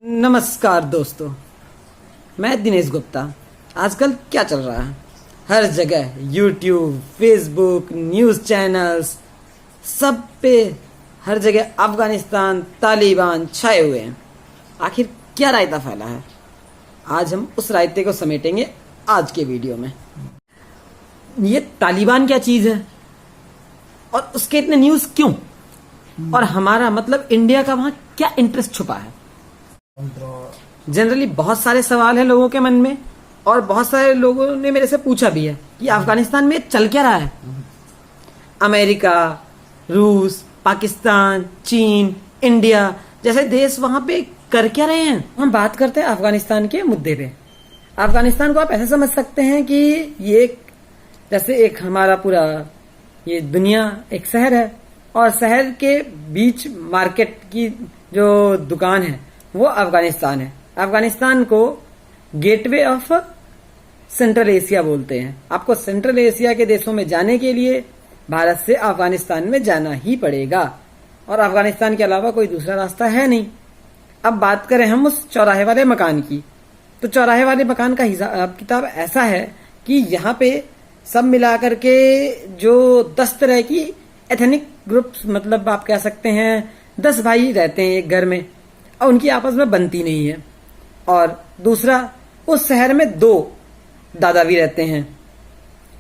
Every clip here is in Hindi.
नमस्कार दोस्तों, मैं दिनेश गुप्ता। आजकल क्या चल रहा है? हर जगह यूट्यूब, फेसबुक, न्यूज़ चैनल्स, सब पे हर जगह अफगानिस्तान, तालिबान छाए हुए हैं। आखिर क्या रायता फैला है? आज हम उस रायते को समेटेंगे आज के वीडियो में। ये तालिबान क्या चीज़ है और उसके इतने न्यूज़ क्यों, और हमारा मतलब इंडिया का वहाँ क्या इंटरेस्ट छुपा है? जनरली बहुत सारे सवाल हैं लोगों के मन में, और बहुत सारे लोगों ने मेरे से पूछा भी है कि अफगानिस्तान में चल क्या रहा है। अमेरिका, रूस, पाकिस्तान, चीन, इंडिया जैसे देश वहां पे कर क्या रहे हैं। हम बात करते हैं अफगानिस्तान के मुद्दे पे। अफगानिस्तान को आप ऐसे समझ सकते हैं कि ये जैसे एक हमारा पूरा ये दुनिया एक शहर है, और शहर के बीच मार्केट की जो दुकान है वो अफगानिस्तान है। अफगानिस्तान को गेटवे ऑफ सेंट्रल एशिया बोलते हैं। आपको सेंट्रल एशिया के देशों में जाने के लिए भारत से अफगानिस्तान में जाना ही पड़ेगा, और अफगानिस्तान के अलावा कोई दूसरा रास्ता है नहीं। अब बात करें हम उस चौराहे वाले मकान की, तो चौराहे वाले मकान का हिसाब किताब ऐसा है कि यहाँ पे सब मिलाकर के जो 10 तरह की एथनिक ग्रुप्स, मतलब आप कह सकते हैं 10 भाई रहते हैं एक घर में, और उनकी आपस में बनती नहीं है। और दूसरा, उस शहर में 2 दादा भी रहते हैं,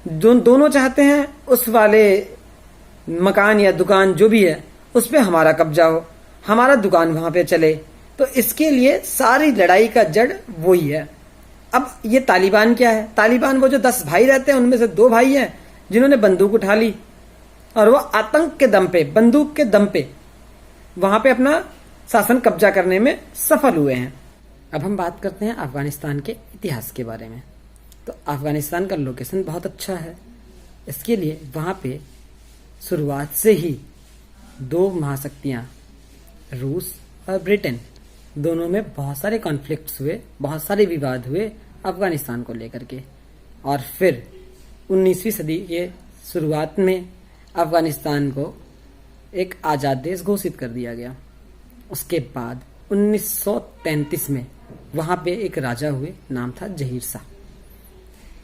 दोनों चाहते हैं उस वाले मकान या दुकान जो भी है उस पे हमारा कब्जा हो, हमारा दुकान वहां पे चले। तो इसके लिए सारी लड़ाई का जड़ वही है। अब ये तालिबान क्या है? तालिबान वो जो 10 भाई रहते हैं उनमें से 2 भाई हैं जिन्होंने बंदूक उठा ली, और वो आतंक के दम पे, बंदूक के दम पे वहां पे अपना शासन कब्जा करने में सफल हुए हैं। अब हम बात करते हैं अफगानिस्तान के इतिहास के बारे में। तो अफगानिस्तान का लोकेशन बहुत अच्छा है। इसके लिए वहाँ पे शुरुआत से ही 2 महाशक्तियाँ, रूस और ब्रिटेन, दोनों में बहुत सारे कॉन्फ्लिक्ट्स हुए, बहुत सारे विवाद हुए अफगानिस्तान को लेकर के। और फिर 19वीं सदी के शुरुआत में अफगानिस्तान को एक आज़ाद देश घोषित कर दिया गया। उसके बाद 1933 में वहाँ पे एक राजा हुए, नाम था जहीर शाह।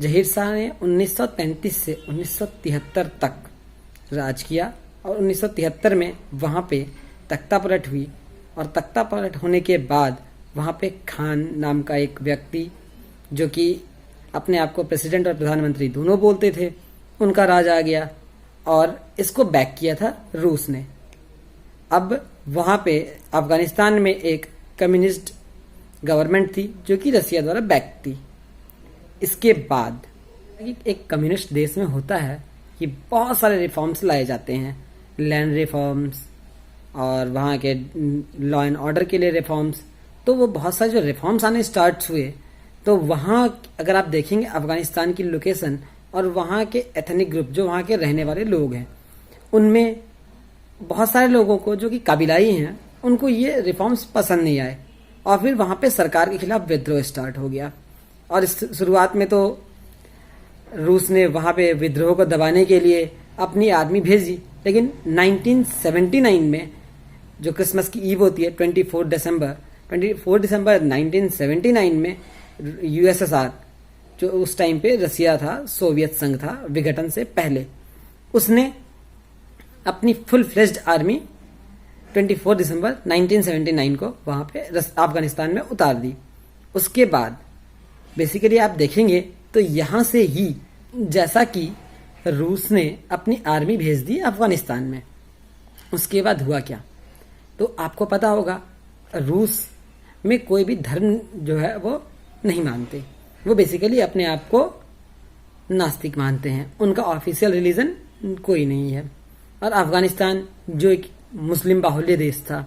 जहीर शाह ने 1933 से 1973 तक राज किया, और 1973 में वहाँ पे तख्ता पलट हुई। और तख्ता पलट होने के बाद वहाँ पे खान नाम का एक व्यक्ति, जो कि अपने आप को प्रेसिडेंट और प्रधानमंत्री दोनों बोलते थे, उनका राज आ गया, और इसको बैक किया था रूस ने। अब वहाँ पे अफगानिस्तान में एक कम्युनिस्ट गवर्नमेंट थी जो कि रसिया द्वारा बैक थी। इसके बाद एक कम्युनिस्ट देश में होता है कि बहुत सारे रिफॉर्म्स लाए जाते हैं, लैंड रिफॉर्म्स और वहाँ के लॉ एंड ऑर्डर के लिए रिफॉर्म्स। तो वो बहुत सारे जो रिफॉर्म्स आने स्टार्ट हुए, तो वहाँ अगर आप देखेंगे अफगानिस्तान की लोकेशन और वहाँ के एथनिक ग्रुप, जो वहाँ के रहने वाले लोग हैं, उनमें बहुत सारे लोगों को जो कि कबीलाई हैं, उनको ये रिफॉर्म्स पसंद नहीं आए, और फिर वहाँ पे सरकार के खिलाफ विद्रोह स्टार्ट हो गया। और इस शुरुआत में तो रूस ने वहाँ पे विद्रोह को दबाने के लिए अपनी आर्मी भेजी, लेकिन 1979 में जो क्रिसमस की ईव होती है 24 दिसंबर 1979 में यूएसएसआर, जो उस टाइम पे रसिया था, सोवियत संघ था विघटन से पहले, उसने अपनी फुल फ्लेज्ड आर्मी 24 दिसंबर 1979 को वहाँ पे अफगानिस्तान में उतार दी। उसके बाद बेसिकली आप देखेंगे तो यहाँ से ही, जैसा कि रूस ने अपनी आर्मी भेज दी अफगानिस्तान में, उसके बाद हुआ क्या? तो आपको पता होगा, रूस में कोई भी धर्म जो है वो नहीं मानते, वो बेसिकली अपने आप को नास्तिक मानते हैं, उनका ऑफिशियल रिलीजन कोई नहीं है। और अफगानिस्तान जो एक मुस्लिम बाहुल्य देश था,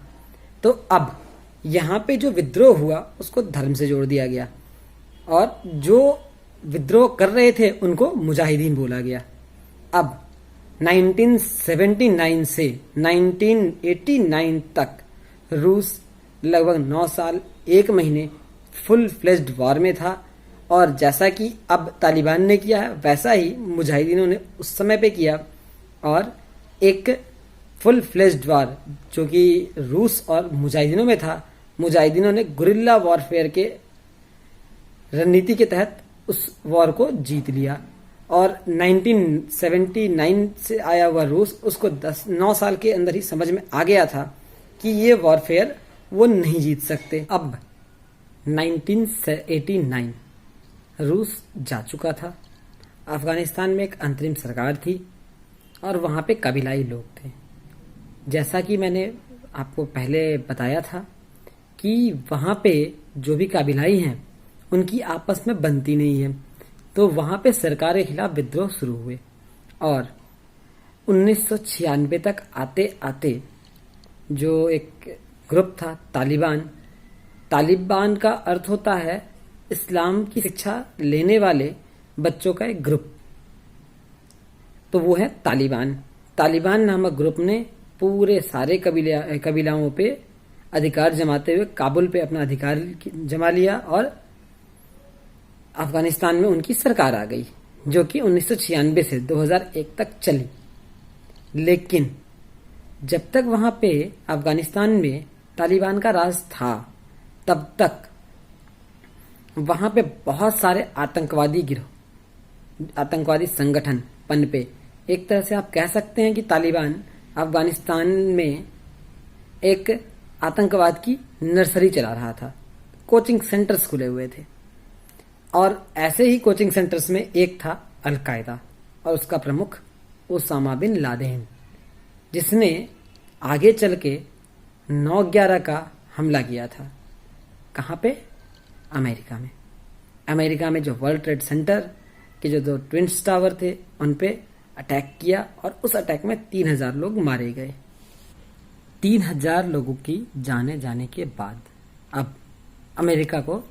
तो अब यहाँ पे जो विद्रोह हुआ उसको धर्म से जोड़ दिया गया, और जो विद्रोह कर रहे थे उनको मुजाहिदीन बोला गया। अब 1979 से 1989 तक रूस लगभग 9 साल 1 महीने फुल फ्लेज्ड वॉर में था, और जैसा कि अब तालिबान ने किया है वैसा ही मुजाहिदीनों ने उस समय पे किया। और एक फुल फ्लेज्ड वॉर जो कि रूस और मुजाहिदीनों में था, मुजाहिदीनों ने गुरिल्ला वॉरफेयर के रणनीति के तहत उस वॉर को जीत लिया और 1979 से आया हुआ रूस उसको 9 साल के अंदर ही समझ में आ गया था कि ये वॉरफेयर वो नहीं जीत सकते। अब 1989 रूस जा चुका था, अफगानिस्तान में एक अंतरिम सरकार थी और वहाँ पे कबीलाई लोग थे। जैसा कि मैंने आपको पहले बताया था कि वहाँ पे जो भी कबीलाई हैं उनकी आपस में बनती नहीं है, तो वहाँ पे सरकार के खिलाफ विद्रोह शुरू हुए और 1996 तक आते आते जो एक ग्रुप था तालिबान का अर्थ होता है इस्लाम की शिक्षा लेने वाले बच्चों का एक ग्रुप, तो वो है तालिबान नामक ग्रुप ने पूरे सारे कबीलाओं पे अधिकार जमाते हुए काबुल पे अपना अधिकार जमा लिया और अफगानिस्तान में उनकी सरकार आ गई जो कि 1996 से 2001 तक चली। लेकिन जब तक वहां पे अफगानिस्तान में तालिबान का राज था तब तक वहां पे बहुत सारे आतंकवादी संगठन पनपे। एक तरह से आप कह सकते हैं कि तालिबान अफगानिस्तान में एक आतंकवाद की नर्सरी चला रहा था। कोचिंग सेंटर्स खुले हुए थे और ऐसे ही कोचिंग सेंटर्स में एक था अल-कायदा और उसका प्रमुख ओसामा बिन लादेन, जिसने आगे चल के 9/11 का हमला किया था। कहाँ पे? अमेरिका में जो वर्ल्ड ट्रेड सेंटर के जो 2 ट्विन्स टावर थे उन पे अटैक किया और उस अटैक में 3000 लोग मारे गए। 3000 लोगों की जाने जाने के बाद अब अमेरिका को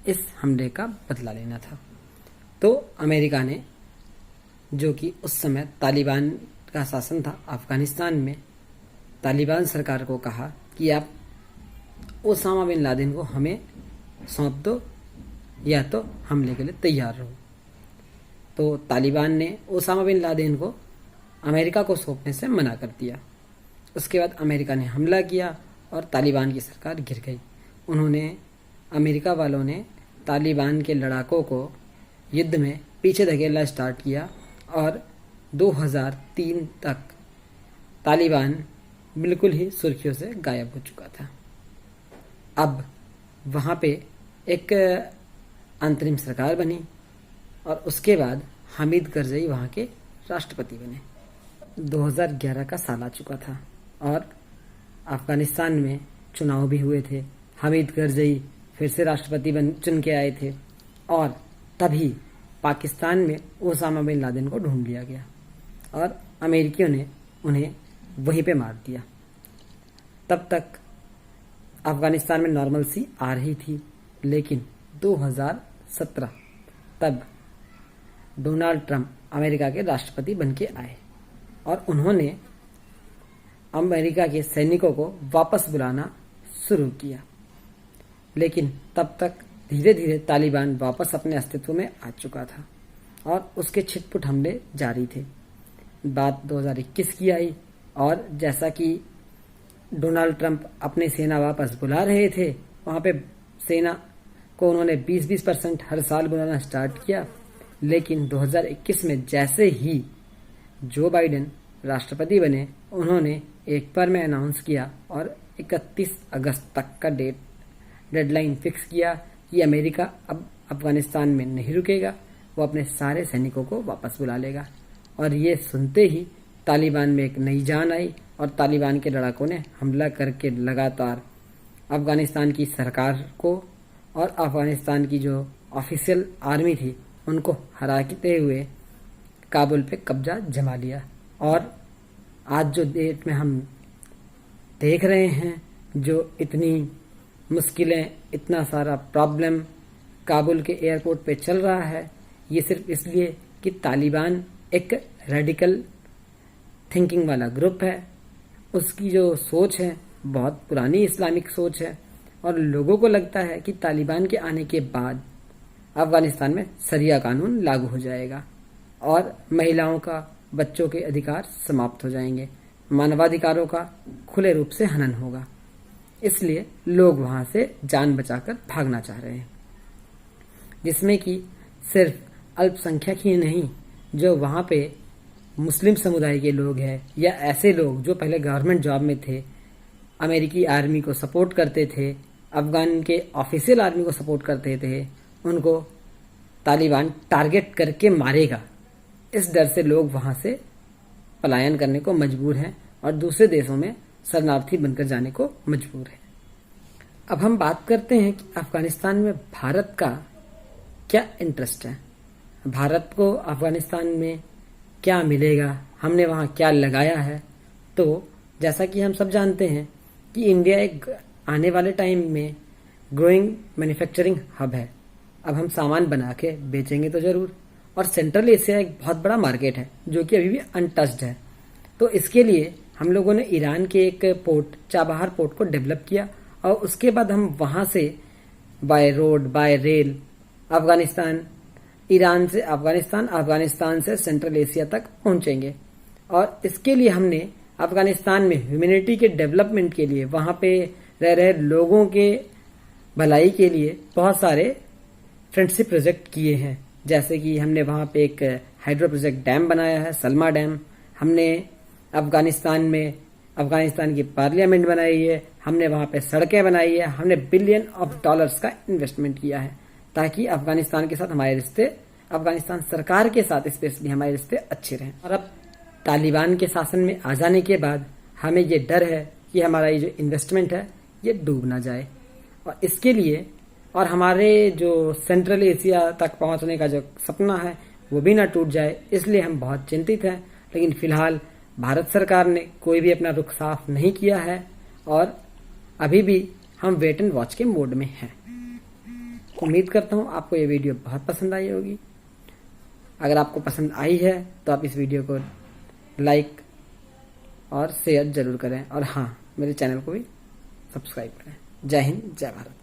इस हमले का बदला लेना था। तो अमेरिका ने, जो कि उस समय तालिबान का शासन था अफगानिस्तान में, तालिबान सरकार को कहा कि आप ओसामा बिन लादेन को हमें सौंप दो या तो हमले के लिए तैयार रहो। तो तालिबान ने ओसामा बिन लादेन को अमेरिका को सौंपने से मना कर दिया। उसके बाद अमेरिका ने हमला किया और तालिबान की सरकार गिर गई। अमेरिका वालों ने तालिबान के लड़ाकों को युद्ध में पीछे धकेलना स्टार्ट किया और 2003 तक तालिबान बिल्कुल ही सुर्खियों से गायब हो चुका था। अब वहाँ पे एक अंतरिम सरकार बनी और उसके बाद हामिद करजई वहाँ के राष्ट्रपति बने। 2011 का साल आ चुका था और अफगानिस्तान में चुनाव भी हुए थे। हामिद करजई फिर से राष्ट्रपति चुन के आए थे और तभी पाकिस्तान में ओसामा बिन लादेन को ढूंढ लिया गया और अमेरिकियों ने उन्हें वहीं पे मार दिया। तब तक अफगानिस्तान में नॉर्मल सी आ रही थी, लेकिन 2017 तब डोनाल्ड ट्रंप अमेरिका के राष्ट्रपति बन के आए और उन्होंने अमेरिका के सैनिकों को वापस बुलाना शुरू किया। लेकिन तब तक धीरे धीरे तालिबान वापस अपने अस्तित्व में आ चुका था और उसके छिटपुट हमले जारी थे। बात 2021 की आई और जैसा कि डोनाल्ड ट्रंप अपनी सेना वापस बुला रहे थे, वहाँ पे सेना को उन्होंने 20% हर साल बुलाना स्टार्ट किया। लेकिन 2021 में जैसे ही जो बाइडेन राष्ट्रपति बने, उन्होंने एक बार में अनाउंस किया और 31 अगस्त तक का डेडलाइन फिक्स किया कि अमेरिका अब अफगानिस्तान में नहीं रुकेगा, वो अपने सारे सैनिकों को वापस बुला लेगा। और ये सुनते ही तालिबान में एक नई जान आई और तालिबान के लड़ाकों ने हमला करके लगातार अफगानिस्तान की सरकार को और अफगानिस्तान की जो ऑफिशियल आर्मी थी उनको हराते हुए काबुल पे कब्जा जमा लिया। और आज जो डेट में हम देख रहे हैं, जो इतनी मुश्किलें, इतना सारा प्रॉब्लम काबुल के एयरपोर्ट पे चल रहा है, ये सिर्फ इसलिए कि तालिबान एक रेडिकल थिंकिंग वाला ग्रुप है। उसकी जो सोच है बहुत पुरानी इस्लामिक सोच है और लोगों को लगता है कि तालिबान के आने के बाद अफगानिस्तान में शरिया कानून लागू हो जाएगा और महिलाओं का, बच्चों के अधिकार समाप्त हो जाएंगे, मानवाधिकारों का खुले रूप से हनन होगा। इसलिए लोग वहां से जान बचाकर भागना चाह रहे हैं, जिसमें कि सिर्फ अल्पसंख्यक ही नहीं, जो वहां पे मुस्लिम समुदाय के लोग हैं या ऐसे लोग जो पहले गवर्नमेंट जॉब में थे, अमेरिकी आर्मी को सपोर्ट करते थे, अफगान के ऑफिशियल आर्मी को सपोर्ट करते थे, उनको तालिबान टारगेट करके मारेगा। इस डर से लोग वहां से पलायन करने को मजबूर हैं और दूसरे देशों में शरणार्थी बनकर जाने को मजबूर है। अब हम बात करते हैं कि अफगानिस्तान में भारत का क्या इंटरेस्ट है, भारत को अफगानिस्तान में क्या मिलेगा, हमने वहाँ क्या लगाया है। तो जैसा कि हम सब जानते हैं कि इंडिया एक आने वाले टाइम में ग्रोइंग मैन्युफैक्चरिंग हब है। अब हम सामान बना के बेचेंगे तो जरूर, और सेंट्रल एशिया एक बहुत बड़ा मार्केट है जो कि अभी भी अनटच्ड है। तो इसके लिए हम लोगों ने ईरान के एक पोर्ट, चाबहार पोर्ट को डेवलप किया और उसके बाद हम वहां से by road, bye rail Afghanistan, Iran से अफगानिस्तान, अफगानिस्तान से सेंट्रल एशिया तक पहुंचेंगे। और इसके लिए हमने अफगानिस्तान में ह्यूमैनिटी के डेवलपमेंट के लिए, वहां पे रह रहे लोगों के भलाई के लिए बहुत सारे फ्रेंडशिप प्रोजेक्ट किए हैं। जैसे कि हमने वहां पे एक हाइड्रो प्रोजेक्ट डैम बनाया है, सलमा डैम। हमने अफगानिस्तान में अफगानिस्तान की पार्लियामेंट बनाई है, हमने वहां पे सड़कें बनाई है, हमने $बिलियन का इन्वेस्टमेंट किया है ताकि अफगानिस्तान के साथ हमारे रिश्ते, अफगानिस्तान सरकार के साथ स्पेशली हमारे रिश्ते अच्छे रहें। और अब तालिबान के शासन में आ जाने के बाद हमें ये डर है कि हमारा ये जो इन्वेस्टमेंट है ये डूब ना जाए, और इसके लिए और हमारे जो सेंट्रल एशिया तक पहुंचने का जो सपना है वो भी ना टूट जाए, इसलिए हम बहुत चिंतित हैं। लेकिन फिलहाल भारत सरकार ने कोई भी अपना रुख साफ नहीं किया है और अभी भी हम वेट एंड वॉच के मोड में हैं। उम्मीद करता हूँ आपको ये वीडियो बहुत पसंद आई होगी। अगर आपको पसंद आई है तो आप इस वीडियो को लाइक और शेयर जरूर करें, और हाँ, मेरे चैनल को भी सब्सक्राइब करें। जय हिंद, जय भारत।